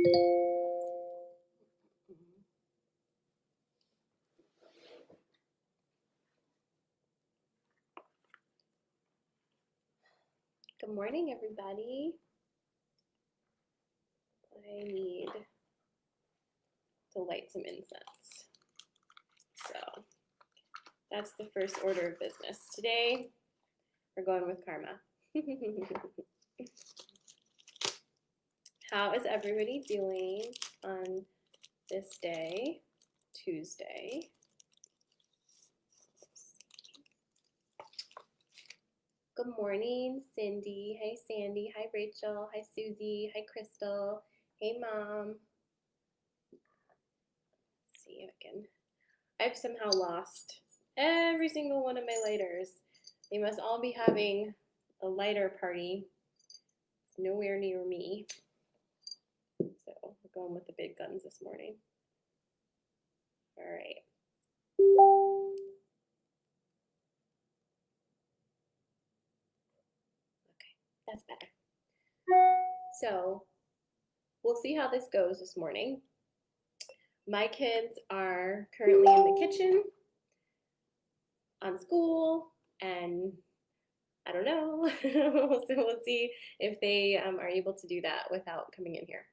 Good morning, everybody. I need to light some incense. So that's the first order of business. Today, we're going with karma. How is everybody doing on this day, Tuesday? Good morning, Cindy. Hey, Sandy. Hi, Rachel. Hi, Susie. Hi, Crystal. Hey, Mom. Let's see if I can. I've somehow lost every single one of my lighters. They must all be having a lighter party. It's nowhere near me. So we're going with the big guns this morning. All right. Okay, that's better. So we'll see how this goes this morning. My kids are currently in the kitchen on school, and I don't know. So we'll see if they are able to do that without coming in here.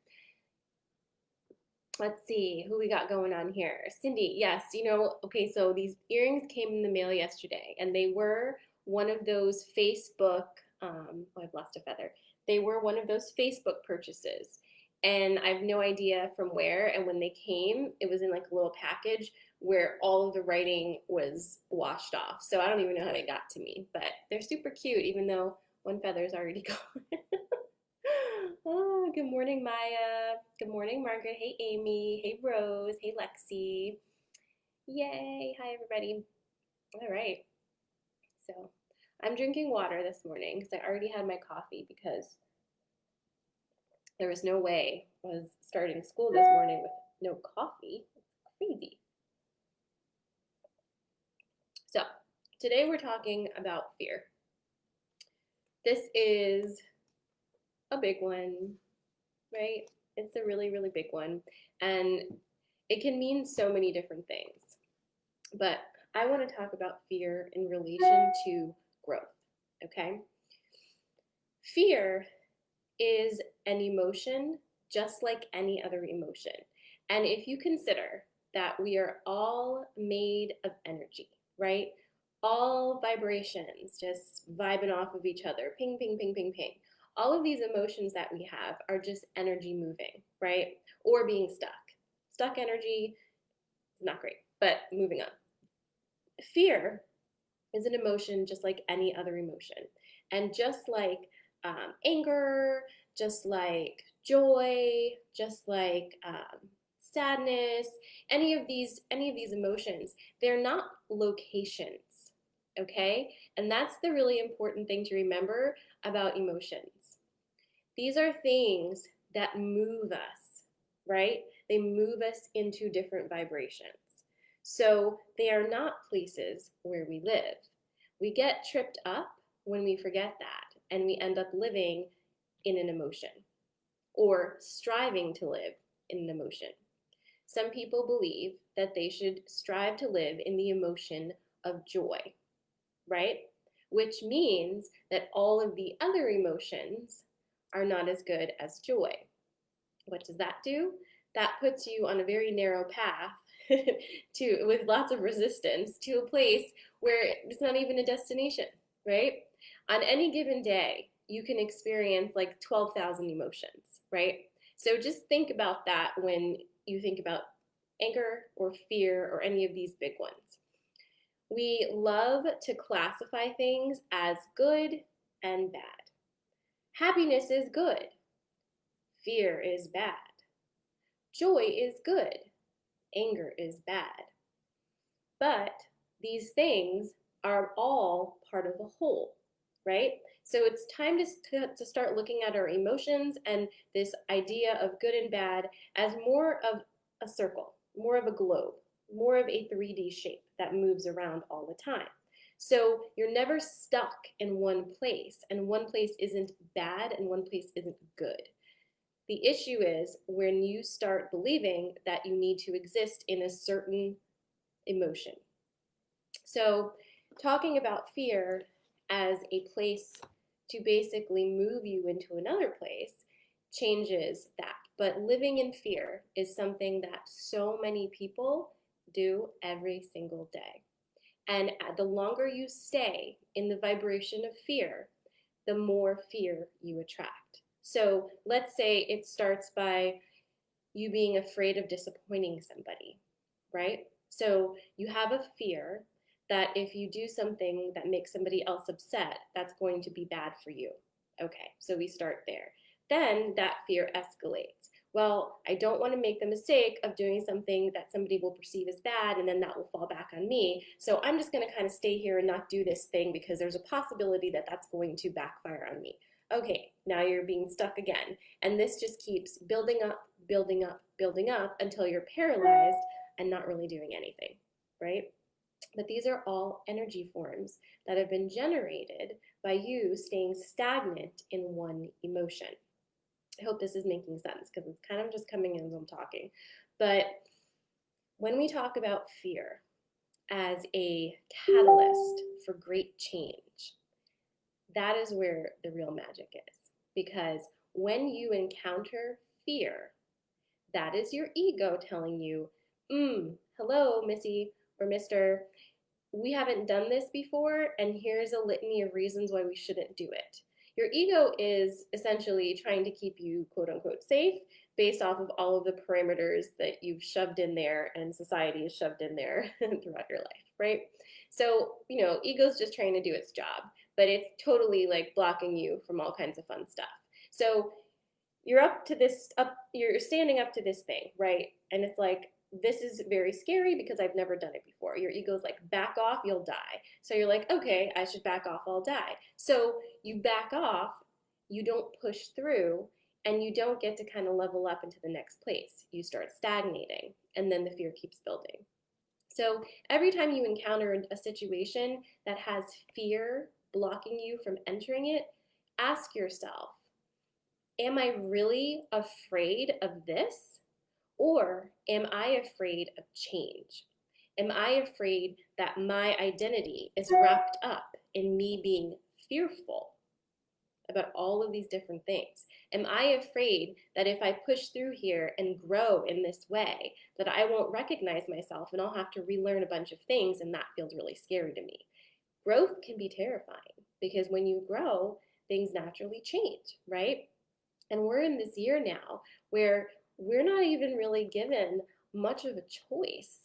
Let's see who we got going on here. Cindy, yes, okay, so these earrings came in the mail yesterday, and they were one of those Facebook, I've lost a feather. They were one of those Facebook purchases, and I have no idea from where. And when they came, it was in like a little package where all of the writing was washed off. So I don't even know how they got to me, but they're super cute, even though one feather's already gone. Oh, good morning, Maya. Good morning, Margaret. Hey, Amy. Hey, Rose. Hey, Lexi. Yay. Hi, everybody. All right. So I'm drinking water this morning because I already had my coffee because there was no way I was starting school this morning with no coffee. It's crazy. So today we're talking about fear. This is a big one, right? It's a really, really big one. And it can mean so many different things. But I want to talk about fear in relation to growth, okay? Fear is an emotion just like any other emotion. And if you consider that we are all made of energy, right? All vibrations just vibing off of each other, ping, ping, ping, ping, ping. All of these emotions that we have are just energy moving, right? Or being stuck. Stuck energy is not great, but moving on. Fear is an emotion just like any other emotion. And just like anger, just like joy, just like sadness, any of these emotions, they're not locations, okay? And that's the really important thing to remember about emotions. These are things that move us, right? They move us into different vibrations. So they are not places where we live. We get tripped up when we forget that, and we end up living in an emotion or striving to live in an emotion. Some people believe that they should strive to live in the emotion of joy, right? Which means that all of the other emotions are not as good as joy. What does that do? That puts you on a very narrow path with lots of resistance to a place where it's not even a destination, right? On any given day, you can experience like 12,000 emotions, right? So just think about that when you think about anger or fear or any of these big ones. We love to classify things as good and bad. Happiness is good. Fear is bad. Joy is good. Anger is bad. But these things are all part of a whole, right? So it's time to start looking at our emotions and this idea of good and bad as more of a circle, more of a globe, more of a 3D shape that moves around all the time. So you're never stuck in one place, and one place isn't bad and one place isn't good. The issue is when you start believing that you need to exist in a certain emotion. So, talking about fear as a place to basically move you into another place changes that. But living in fear is something that so many people do every single day. And the longer you stay in the vibration of fear, the more fear you attract. So let's say it starts by you being afraid of disappointing somebody, right? So you have a fear that if you do something that makes somebody else upset, that's going to be bad for you. Okay, so we start there. Then that fear escalates. Well, I don't want to make the mistake of doing something that somebody will perceive as bad, and then that will fall back on me. So I'm just going to kind of stay here and not do this thing because there's a possibility that that's going to backfire on me. Okay, now you're being stuck again. And this just keeps building up, building up, building up until you're paralyzed and not really doing anything, right? But these are all energy forms that have been generated by you staying stagnant in one emotion. I hope this is making sense because it's kind of just coming in as I'm talking. But when we talk about fear as a catalyst for great change, that is where the real magic is. Because when you encounter fear, that is your ego telling you, hello, Missy or Mr. We haven't done this before, and here's a litany of reasons why we shouldn't do it. Your ego is essentially trying to keep you, quote unquote, safe based off of all of the parameters that you've shoved in there and society has shoved in there throughout your life, right? So, ego's just trying to do its job, but it's totally like blocking you from all kinds of fun stuff. So you're standing up to this thing, right? And it's like, this is very scary because I've never done it before. Your ego's like, back off, you'll die. So you're like, okay, I should back off, I'll die. So you back off, you don't push through, and you don't get to kind of level up into the next place. You start stagnating, and then the fear keeps building. So every time you encounter a situation that has fear blocking you from entering it, ask yourself, am I really afraid of this? Or am I afraid of change? Am I afraid that my identity is wrapped up in me being fearful about all of these different things? Am I afraid that if I push through here and grow in this way, that I won't recognize myself and I'll have to relearn a bunch of things and that feels really scary to me? Growth can be terrifying because when you grow, things naturally change, right? And we're in this year now where we're not even really given much of a choice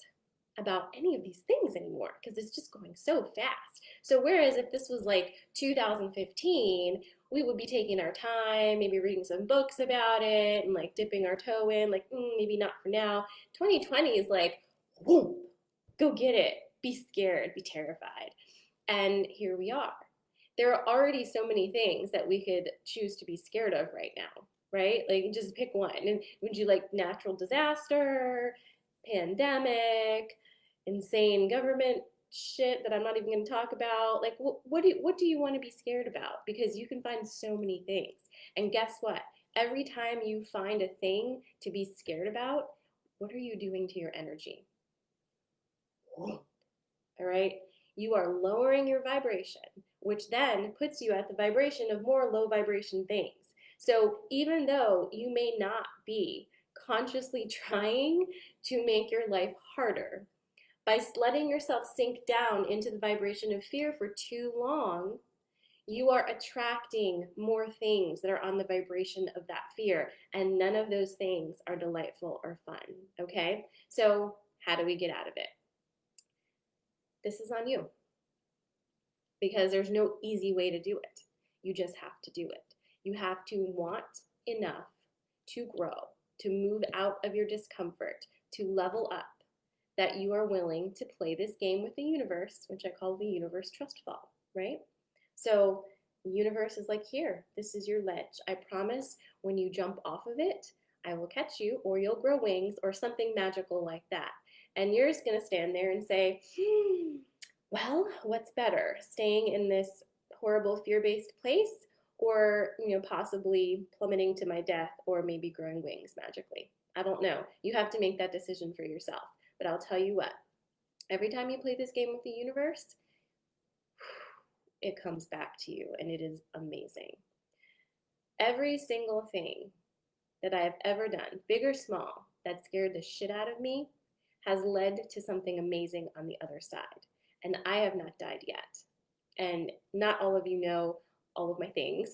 about any of these things anymore because it's just going so fast. So whereas if this was like 2015, we would be taking our time, maybe reading some books about it and like dipping our toe in, like maybe not for now. 2020 is like, whoop, go get it, be scared, be terrified. And here we are. There are already so many things that we could choose to be scared of right now, right? Like just pick one. And would you like natural disaster, pandemic, insane government shit that I'm not even going to talk about? Like what do you want to be scared about? Because you can find so many things. And guess what? Every time you find a thing to be scared about, what are you doing to your energy? All right? You are lowering your vibration, which then puts you at the vibration of more low vibration things. So even though you may not be consciously trying to make your life harder, by letting yourself sink down into the vibration of fear for too long, you are attracting more things that are on the vibration of that fear, and none of those things are delightful or fun, okay? So how do we get out of it? This is on you because there's no easy way to do it. You just have to do it. You have to want enough to grow, to move out of your discomfort, to level up, that you are willing to play this game with the universe, which I call the universe trust fall, right? So the universe is like, here, this is your ledge. I promise when you jump off of it, I will catch you, or you'll grow wings, or something magical like that. And you're just gonna stand there and say, well, what's better, staying in this horrible fear-based place or, possibly plummeting to my death, or maybe growing wings magically. I don't know. You have to make that decision for yourself. But I'll tell you what, every time you play this game with the universe, it comes back to you and it is amazing. Every single thing that I have ever done, big or small, that scared the shit out of me has led to something amazing on the other side. And I have not died yet. And not all of you know all of my things.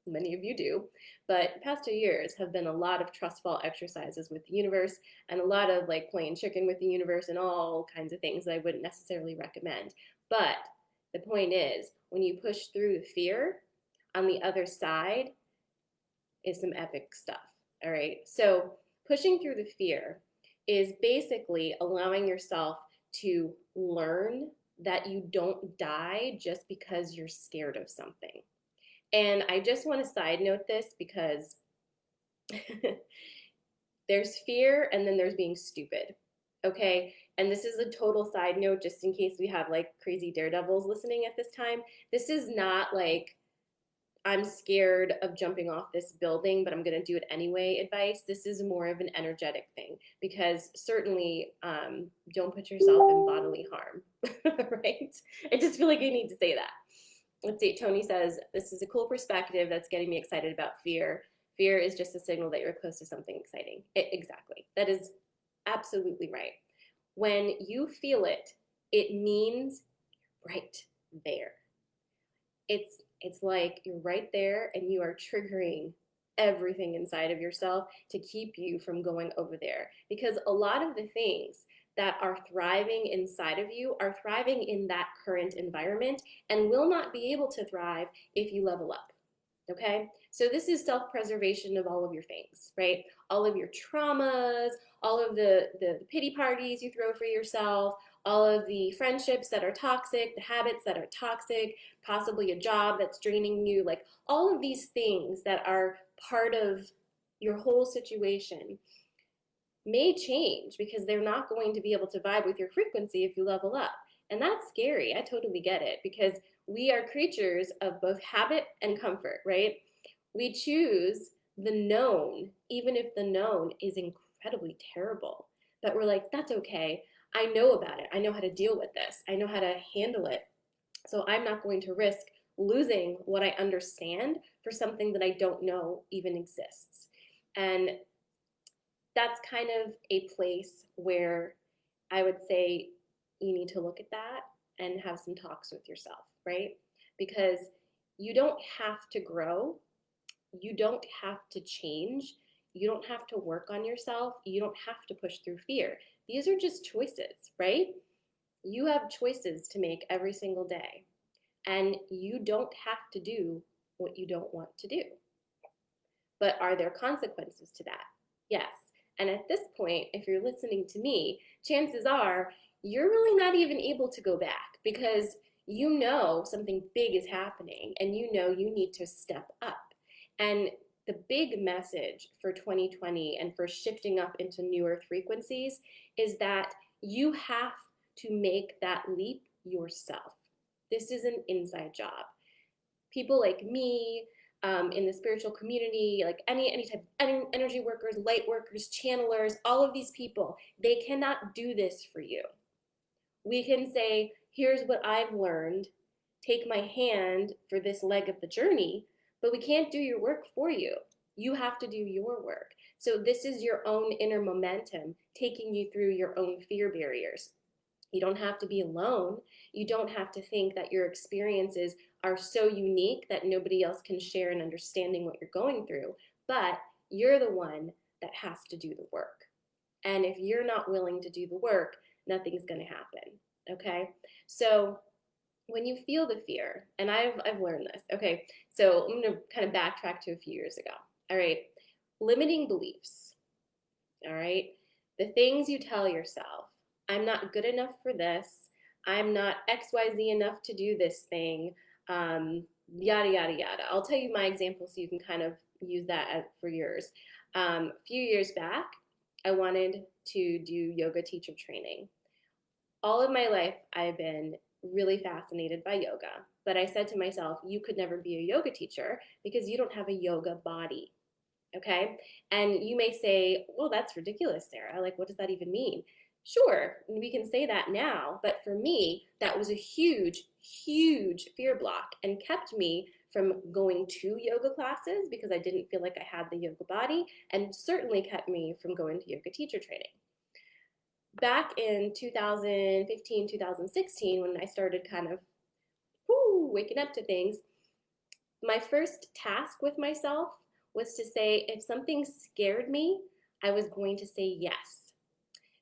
Many of you do. But the past 2 years have been a lot of trust fall exercises with the universe and a lot of like playing chicken with the universe and all kinds of things that I wouldn't necessarily recommend. But the point is, when you push through the fear, on the other side is some epic stuff. All right. So pushing through the fear is basically allowing yourself to learn that you don't die just because you're scared of something. And I just want to side note this because there's fear and then there's being stupid. Okay. And this is a total side note, just in case we have like crazy daredevils listening at this time. This is not like, I'm scared of jumping off this building, but I'm going to do it anyway advice. This is more of an energetic thing, because certainly don't put yourself in bodily harm, right? I just feel like I need to say that. Let's see, Tony says, this is a cool perspective that's getting me excited about fear. Fear is just a signal that you're close to something exciting. Exactly. That is absolutely right. When you feel it, it means right there. It's like you're right there and you are triggering everything inside of yourself to keep you from going over there. Because a lot of the things that are thriving inside of you are thriving in that current environment and will not be able to thrive if you level up. Okay? So this is self-preservation of all of your things, right? All of your traumas, all of the pity parties you throw for yourself, all of the friendships that are toxic, the habits that are toxic, possibly a job that's draining you, like all of these things that are part of your whole situation may change because they're not going to be able to vibe with your frequency if you level up. And that's scary. I totally get it, because we are creatures of both habit and comfort, right? We choose the known, even if the known is incredibly terrible. But we're like, that's okay. I know about it. I know how to deal with this. I know how to handle it. So I'm not going to risk losing what I understand for something that I don't know even exists. And that's kind of a place where I would say you need to look at that and have some talks with yourself, right? Because you don't have to grow. You don't have to change. You don't have to work on yourself. You don't have to push through fear. These are just choices, right? You have choices to make every single day. And you don't have to do what you don't want to do. But are there consequences to that? Yes. And at this point, if you're listening to me, chances are you're really not even able to go back, because you know something big is happening and you know you need to step up. And the big message for 2020 and for shifting up into newer frequencies is that you have to make that leap yourself. This is an inside job. People like me, in the spiritual community, like any type of energy workers, light workers, channelers, all of these people, they cannot do this for you. We can say, here's what I've learned, take my hand for this leg of the journey, but we can't do your work for you. You have to do your work. So this is your own inner momentum taking you through your own fear barriers. You don't have to be alone. You don't have to think that your experiences are so unique that nobody else can share in understanding what you're going through. But you're the one that has to do the work. And if you're not willing to do the work, nothing's going to happen. Okay? So when you feel the fear, and I've learned this. Okay, so I'm going to kind of backtrack to a few years ago. All right, limiting beliefs. All right, the things you tell yourself. I'm not good enough for this. I'm not XYZ enough to do this thing. Yada, yada, yada. I'll tell you my example so you can kind of use that for yours. A few years back, I wanted to do yoga teacher training. All of my life, I've been really fascinated by yoga. But I said to myself, you could never be a yoga teacher because you don't have a yoga body. Okay. And you may say, well, that's ridiculous, Sarah. Like, what does that even mean? Sure, we can say that now, but for me, that was a huge, huge fear block and kept me from going to yoga classes because I didn't feel like I had the yoga body, and certainly kept me from going to yoga teacher training. Back in 2015, 2016, when I started kind of waking up to things, my first task with myself was to say if something scared me, I was going to say yes.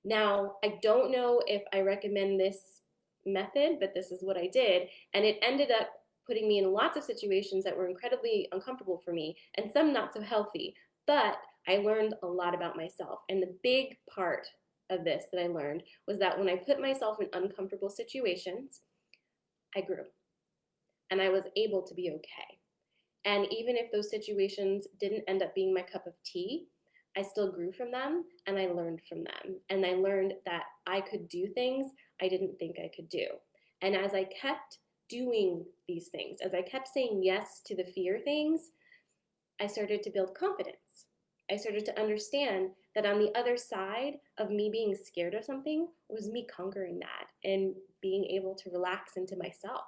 Now, I don't know if I recommend this method, but this is what I did. And it ended up putting me in lots of situations that were incredibly uncomfortable for me and some not so healthy. But I learned a lot about myself. And the big part of this that I learned was that when I put myself in uncomfortable situations, I grew and I was able to be okay. And even if those situations didn't end up being my cup of tea, I still grew from them and I learned from them. And I learned that I could do things I didn't think I could do. And as I kept doing these things, as I kept saying yes to the fear things, I started to build confidence. I started to understand that on the other side of me being scared of something was me conquering that and being able to relax into myself.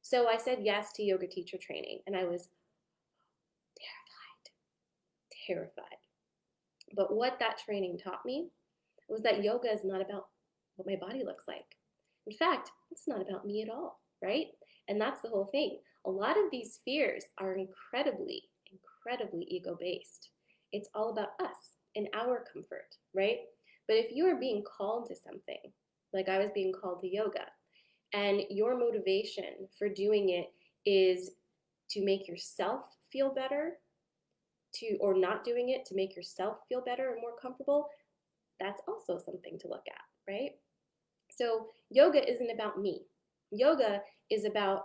So I said yes to yoga teacher training, and I was terrified. But what that training taught me was that yoga is not about what my body looks like. In fact, it's not about me at all, right? And that's the whole thing. A lot of these fears are incredibly, incredibly ego-based. It's all about us and our comfort, right? But if you are being called to something, like I was being called to yoga, and your motivation for doing it is to make yourself feel better, or not doing it to make yourself feel better and more comfortable, that's also something to look at, right? So yoga isn't about me. Yoga is about,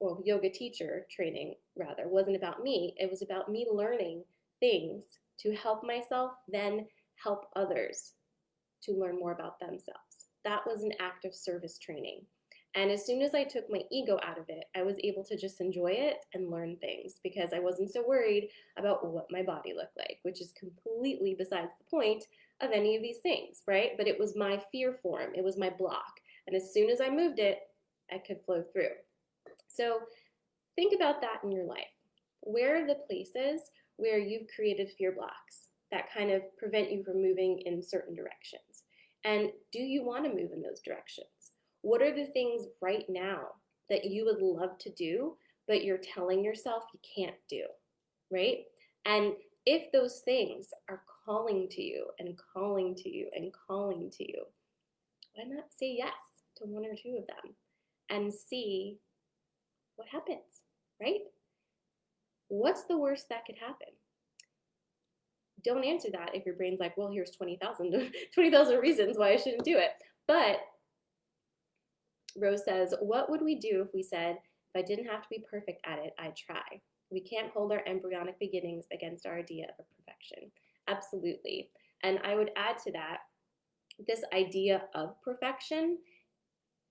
well, yoga teacher training rather wasn't about me. It was about me learning things to help myself, then help others to learn more about themselves. That was an act of service training. And as soon as I took my ego out of it, I was able to just enjoy it and learn things because I wasn't so worried about what my body looked like, which is completely besides the point of any of these things, right? But it was my fear form, it was my block. And as soon as I moved it, I could flow through. So think about that in your life. Where are the places where you've created fear blocks that kind of prevent you from moving in certain directions? And do you want to move in those directions? What are the things right now that you would love to do, but you're telling yourself you can't do, right? And if those things are calling to you and calling to you and calling to you, why not say yes to one or two of them and see what happens, right? What's the worst that could happen? Don't answer that if your brain's like, well, here's 20,000 reasons why I shouldn't do it. But Rose says, what would we do if we said, if I didn't have to be perfect at it, I'd try? We can't hold our embryonic beginnings against our idea of perfection. Absolutely. And I would add to that, this idea of perfection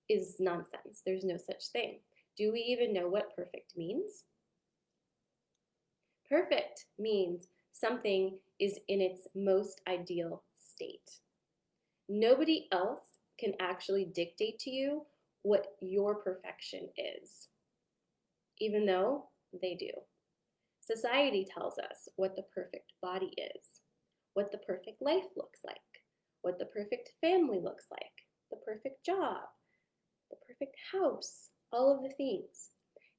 is nonsense. There's no such thing. Do we even know what perfect means? Perfect means something is in its most ideal state. Nobody else can actually dictate to you what your perfection is, even though they do. Society tells us what the perfect body is, what the perfect life looks like, what the perfect family looks like, the perfect job, the perfect house, all of the things.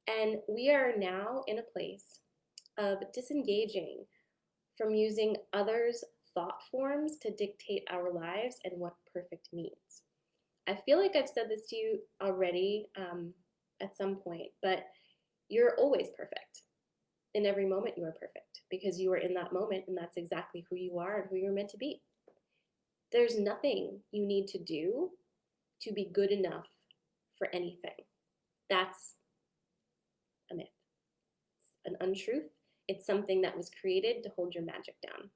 And we are now in a place of disengaging from using others' thought forms to dictate our lives and what perfect means. I feel like I've said this to you already at some point, but you're always perfect. In every moment, you are perfect because you are in that moment, and that's exactly who you are and who you're meant to be. There's nothing you need to do to be good enough for anything. That's a myth. It's an untruth. It's something that was created to hold your magic down.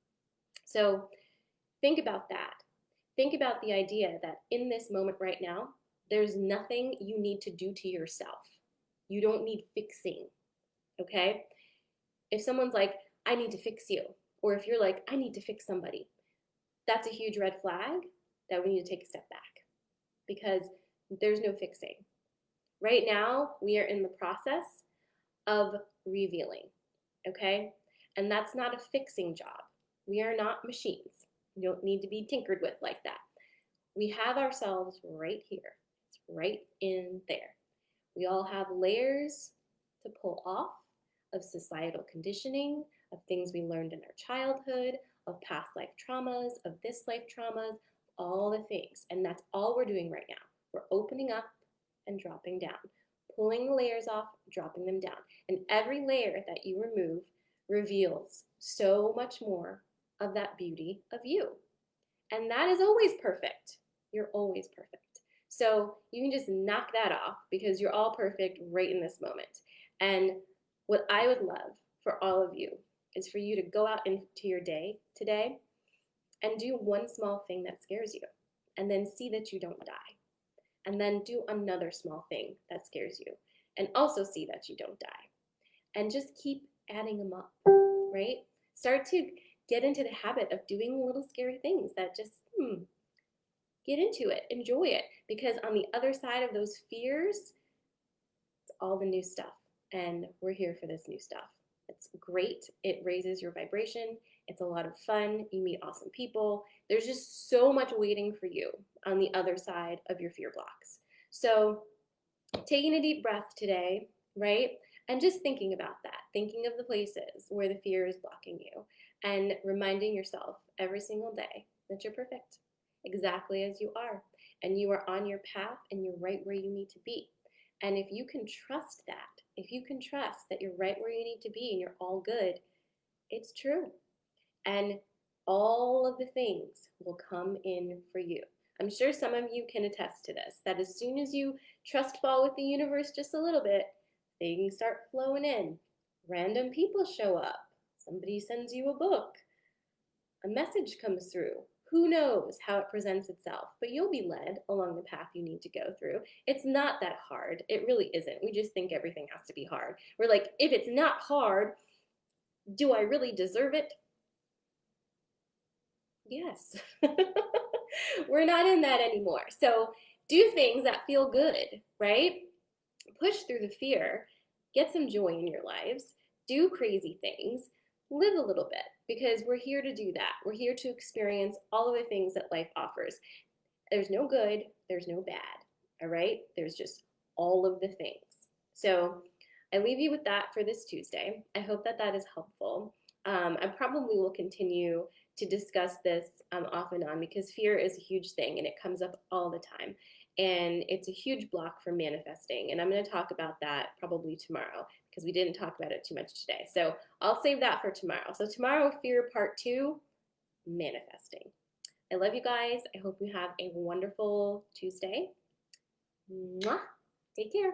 So think about that. Think about the idea that in this moment right now, there's nothing you need to do to yourself. You don't need fixing, okay? If someone's like, I need to fix you, or if you're like, I need to fix somebody, that's a huge red flag that we need to take a step back because there's no fixing. Right now, we are in the process of revealing, okay? And that's not a fixing job. We are not machines. You don't need to be tinkered with like that. We have ourselves right here. It's right in there. We all have layers to pull off of societal conditioning, of things we learned in our childhood, of past life traumas, of this life traumas, all the things. And that's all we're doing right now. We're opening up and dropping down, pulling the layers off, dropping them down. And every layer that you remove reveals so much more of that beauty of you. And that is always perfect. You're always perfect. So you can just knock that off because you're all perfect right in this moment. And what I would love for all of you is for you to go out into your day today and do one small thing that scares you, and then see that you don't die. And then do another small thing that scares you, and also see that you don't die. And just keep adding them up, right? Start to get into the habit of doing little scary things that just, get into it, enjoy it. Because on the other side of those fears, it's all the new stuff. And we're here for this new stuff. It's great. It raises your vibration. It's a lot of fun. You meet awesome people. There's just so much waiting for you on the other side of your fear blocks. So taking a deep breath today, right? And just thinking about that, thinking of the places where the fear is blocking you, and reminding yourself every single day that you're perfect, exactly as you are. And you are on your path and you're right where you need to be. And if you can trust that, if you can trust that you're right where you need to be and you're all good, it's true. And all of the things will come in for you. I'm sure some of you can attest to this, that as soon as you trust fall with the universe just a little bit, things start flowing in. Random people show up. Somebody sends you a book. A message comes through. Who knows how it presents itself, but you'll be led along the path you need to go through. It's not that hard. It really isn't. We just think everything has to be hard. We're like, if it's not hard, do I really deserve it? Yes. We're not in that anymore. So do things that feel good, right? Push through the fear, get some joy in your lives, do crazy things, live a little bit, because we're here to do that. We're here to experience all of the things that life offers. There's no good, there's no bad, all right? There's just all of the things. So I leave you with that for this Tuesday. I hope that that is helpful. I probably will continue to discuss this off and on because fear is a huge thing and it comes up all the time. And it's a huge block for manifesting. And I'm going to talk about that probably tomorrow because we didn't talk about it too much today. So I'll save that for tomorrow. So tomorrow, fear part 2, manifesting. I love you guys. I hope you have a wonderful Tuesday. Mwah. Take care.